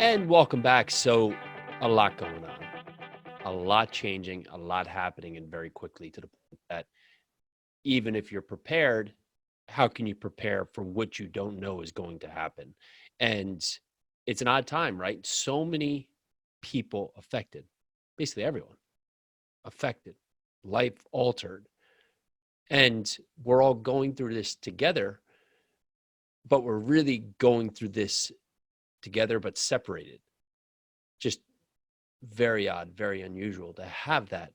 And welcome back. So, a lot going on, a lot changing, a lot happening, and very quickly to the point that even if you're prepared, how can you prepare for what you don't know is going to happen? And it's an odd time, right? So many people affected, basically everyone affected, life altered. And we're all going through this together, but we're really going through this together, but separated. Just very odd, very unusual to have that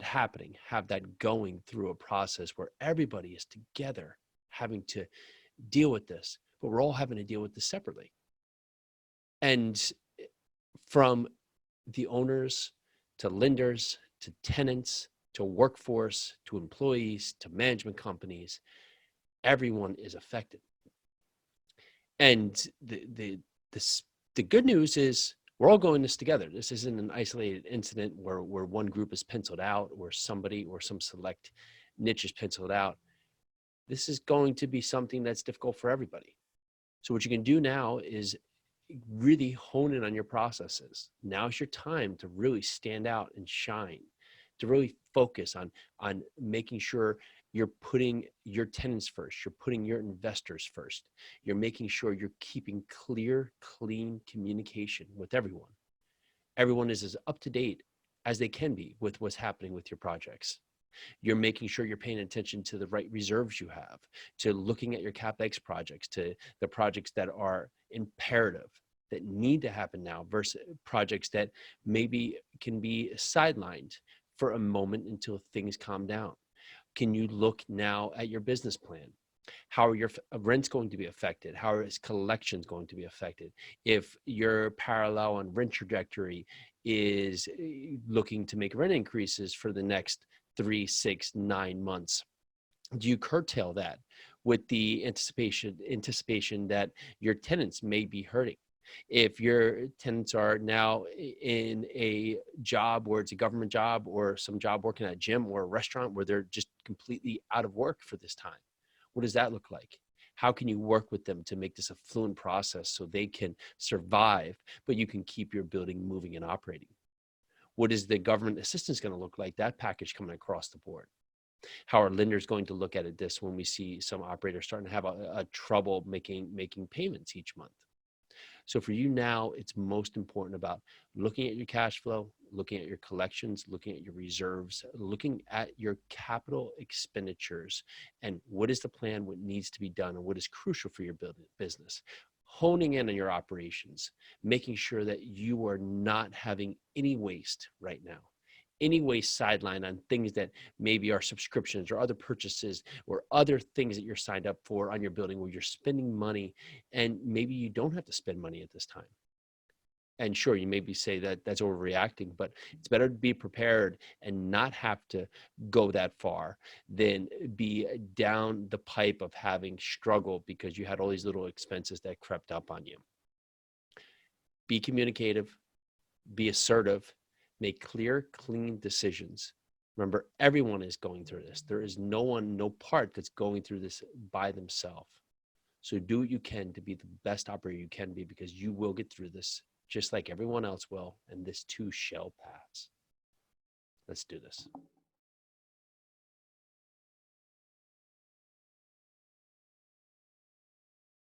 happening, have that going through a process where everybody is together having to deal with this, but we're all having to deal with this separately. And from the owners to lenders to tenants to workforce to employees to management companies, everyone is affected. And this, the good news is we're all going this together. This isn't an isolated incident where one group is penciled out or somebody or some select niche is penciled out. This is going to be something that's difficult for everybody. So what you can do now is really hone in on your processes. Now's your time to really stand out and shine, to really focus on making sure you're putting your tenants first, you're putting your investors first, you're making sure you're keeping clear, clean communication with everyone. Everyone is as up to date as they can be with what's happening with your projects. You're making sure you're paying attention to the right reserves you have, to looking at your CapEx projects, to the projects that are imperative, that need to happen now versus projects that maybe can be sidelined for a moment until things calm down. Can you look now at your business plan? How are your rents going to be affected? How is collections going to be affected? If your parallel on rent trajectory is looking to make rent increases for the next 3, 6, 9 months, do you curtail that with the anticipation that your tenants may be hurting? If your tenants are now in a job where it's a government job or some job working at a gym or a restaurant where they're just completely out of work for this time, what does that look like? How can you work with them to make this a fluent process so they can survive, but you can keep your building moving and operating? What is the government assistance going to look like, that package coming across the board? How are lenders going to look at this when we see some operators starting to have a trouble making payments each month? So for you now, it's most important about looking at your cash flow, looking at your collections, looking at your reserves, looking at your capital expenditures, and what is the plan, what needs to be done, and what is crucial for your business. Honing in on your operations, making sure that you are not having any waste right now, any waste sideline on things that maybe are subscriptions or other purchases or other things that you're signed up for on your building where you're spending money and maybe you don't have to spend money at this time. And sure, you maybe say that that's overreacting, but it's better to be prepared and not have to go that far than be down the pipe of having struggle because you had all these little expenses that crept up on you. Be communicative, be assertive, make clear, clean decisions. Remember, everyone is going through this. There is no one, no part that's going through this by themselves. So do what you can to be the best operator you can be, because you will get through this just like everyone else will, and this too shall pass. Let's do this.